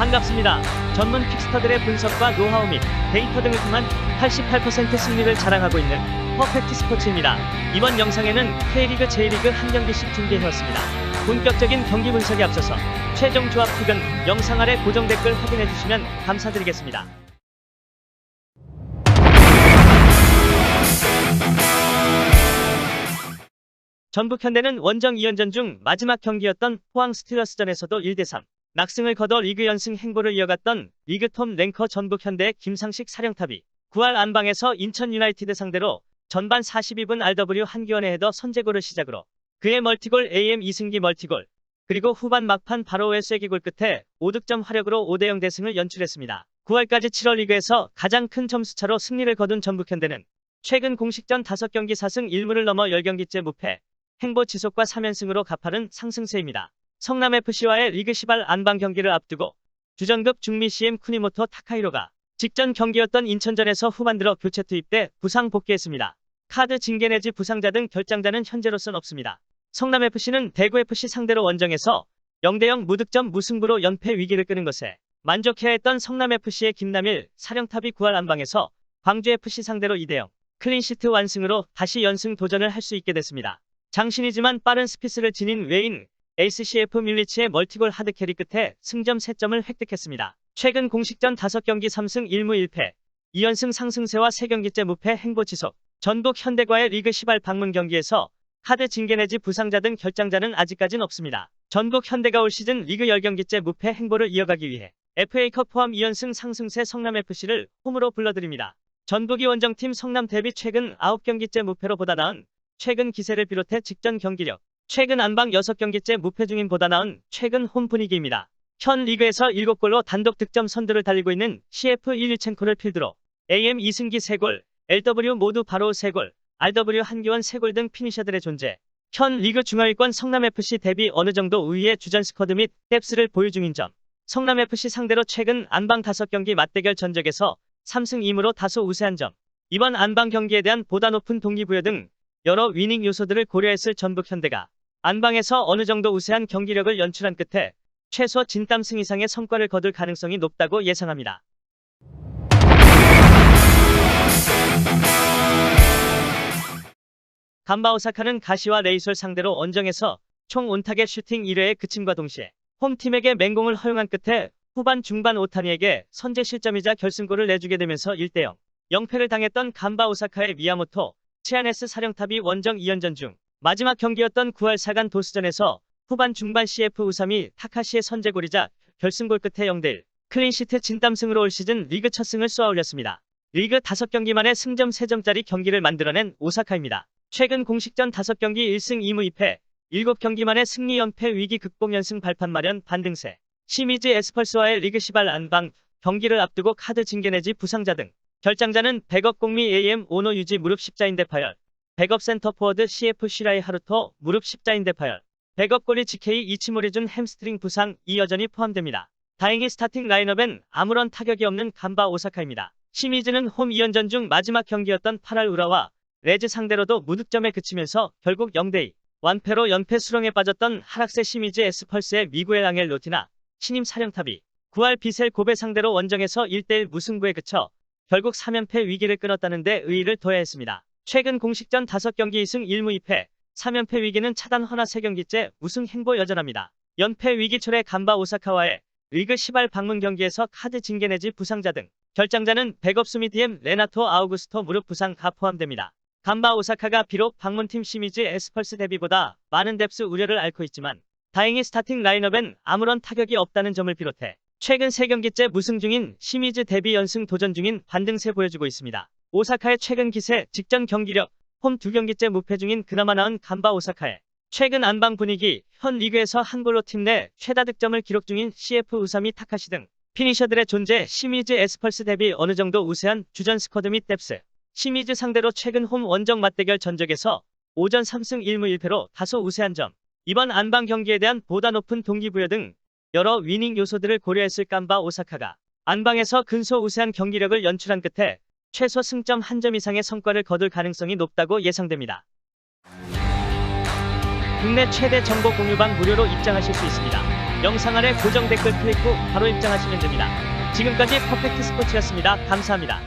반갑습니다. 전문 픽스터들의 분석과 노하우 및 데이터 등을 통한 88% 승리를 자랑하고 있는 퍼펙트 스포츠입니다. 이번 영상에는 K리그, J리그 한 경기씩 준비해왔습니다. 본격적인 경기 분석에 앞서서 최종 조합 픽은 영상 아래 고정 댓글 확인해주시면 감사드리겠습니다. 전북현대는 원정 2연전 중 마지막 경기였던 포항 스틸러스전에서도 1대3 낙승을 거둬 리그 연승 행보를 이어갔던 리그톱 랭커 전북현대의 김상식 사령탑이 9할 안방에서 인천 유나이티드 상대로 전반 42분 RW 한기원의 헤더 선제골을 시작으로 그의 멀티골 AM 이승기 멀티골, 그리고 후반 막판 바로의 쐐기골 끝에 5득점 화력으로 5대0 대승을 연출했습니다. 9월까지 7월 리그에서 가장 큰 점수차로 승리를 거둔 전북현대는 최근 공식전 5경기 4승 1무를 넘어 10경기째 무패, 행보 지속과 3연승으로 가파른 상승세입니다. 성남FC와의 리그 10할 안방 경기를 앞두고 주전급 중미 CM 쿠니모토 타카히로가 직전 경기였던 인천전에서 후반 들어 교체 투입돼 부상 복귀했습니다. 카드 징계 내지 부상자 등 결장자는 현재로선 없습니다. 성남FC는 대구FC 상대로 원정에서 0대0 무득점 무승부로 연패 위기를 끄는 것에 만족해야 했던 성남FC의 김남일 사령탑이 9할 안방에서 광주FC 상대로 2대0 클린시트 완승으로 다시 연승 도전을 할 수 있게 됐습니다. 장신이지만 빠른 스피스를 지닌 외인 ACF 밀리치의 멀티골 하드캐리 끝에 승점 3점을 획득했습니다. 최근 공식전 5경기 3승 1무 1패, 2연승 상승세와 3경기째 무패 행보 지속. 전북 현대과의 리그 10할 방문 경기에서 카드 징계 내지 부상자 등 결장자는 아직까진 없습니다. 전북 현대가 올 시즌 리그 10경기째 무패 행보를 이어가기 위해 FA컵 포함 2연승 상승세 성남FC를 홈으로 불러들입니다. 전북이 원정팀 성남 대비 최근 9경기째 무패로 보다 나은 최근 기세를 비롯해 직전 경기력, 최근 안방 6경기째 무패 중인 보다 나은 최근 홈 분위기입니다. 현 리그에서 7골로 단독 득점 선두를 달리고 있는 CF 일류첸코를 필두로 AM 이승기 3골, LW 모두 바로 3골, RW 한기원 3골 등 피니셔들의 존재. 현 리그 중하위권 성남FC 대비 어느 정도 우위의 주전 스쿼드 및 뎁스를 보유 중인 점. 성남FC 상대로 최근 안방 5경기 맞대결 전적에서 3승 2무로 다소 우세한 점. 이번 안방 경기에 대한 보다 높은 동기부여 등 여러 위닝 요소들을 고려했을 전북현대가 안방에서 어느 정도 우세한 경기력을 연출한 끝에 최소 진땀승 이상의 성과를 거둘 가능성이 높다고 예상합니다. 간바 오사카는 가시와 레이솔 상대로 원정에서 총 온타겟 슈팅 1회에 그침과 동시에 홈팀에게 맹공을 허용한 끝에 후반 중반 오타니에게 선제 실점이자 결승골을 내주게 되면서 1대0 0패를 당했던 간바 오사카의 미야모토 치아네스 사령탑이 원정 2연전 중 마지막 경기였던 9할 4간 도스전에서 후반 중반 CF 우삼이 타카시의 선제골이자 결승골 끝에 0대1 클린시트 진땀승으로 올 시즌 리그 첫 승을 쏘아올렸습니다. 리그 5경기 만에 승점 3점짜리 경기를 만들어낸 오사카입니다. 최근 공식전 5경기 1승 2무 2패, 7경기 만에 승리 연패 위기 극복 연승 발판 마련 반등세. 시미즈 에스펄스와의 리그 10할 안방 경기를 앞두고 카드 징계 내지 부상자 등 결장자는 백업 공미 AM 오노 유지 무릎 십자인대 파열, 백업 센터 포워드 CF 시라이 하루토 무릎 십자인대 파열, 백업 골리 GK 이치모리준 햄스트링 부상 이 여전히 포함됩니다. 다행히 스타팅 라인업엔 아무런 타격이 없는 간바 오사카입니다. 시미즈는 홈 2연전 중 마지막 경기였던 8할 우라와 레즈 상대로도 무득점에 그치면서 결국 0대2 완패로 연패 수렁에 빠졌던 하락세 시미즈 에스펄스의 미구엘 앙헬 로티나 신임 사령탑이 9할 비셀 고베 상대로 원정에서 1대1 무승부에 그쳐 결국 3연패 위기를 끊었다는 데 의의를 둬야 했습니다. 최근 공식전 5경기 2승 1무 2패, 3연패 위기는 차단 허나 3경기째 우승 행보 여전합니다. 연패 위기철의 간바 오사카와의 리그 10할 방문 경기에서 카드 징계 내지 부상자 등 결장자는 백업 수미 DM 레나토 아우구스토 무릎 부상가 포함됩니다. 간바 오사카가 비록 방문팀 시미즈 에스펄스 대비보다 많은 뎁스 우려를 앓고 있지만 다행히 스타팅 라인업엔 아무런 타격이 없다는 점을 비롯해 최근 3경기째 무승 중인 시미즈 대비 연승 도전 중인 반등세 보여주고 있습니다. 오사카의 최근 기세, 직전 경기력, 홈 2경기째 무패 중인 그나마 나은 간바 오사카의 최근 안방 분위기, 현 리그에서 한 골로 팀 내 최다 득점을 기록 중인 CF 우사미 타카시 등 피니셔들의 존재, 시미즈 에스펄스 대비 어느 정도 우세한 주전 스쿼드 및 뎁스. 시미즈 상대로 최근 홈 원정 맞대결 전적에서 오전 3승 1무 1패로 다소 우세한 점. 이번 안방 경기에 대한 보다 높은 동기부여 등 여러 위닝 요소들을 고려했을 간바 오사카가 안방에서 근소 우세한 경기력을 연출한 끝에 최소 승점 1점 이상의 성과를 거둘 가능성이 높다고 예상됩니다. 국내 최대 정보 공유방 무료로 입장하실 수 있습니다. 영상 아래 고정 댓글 클릭 후 바로 입장하시면 됩니다. 지금까지 퍼펙트 스포츠였습니다. 감사합니다.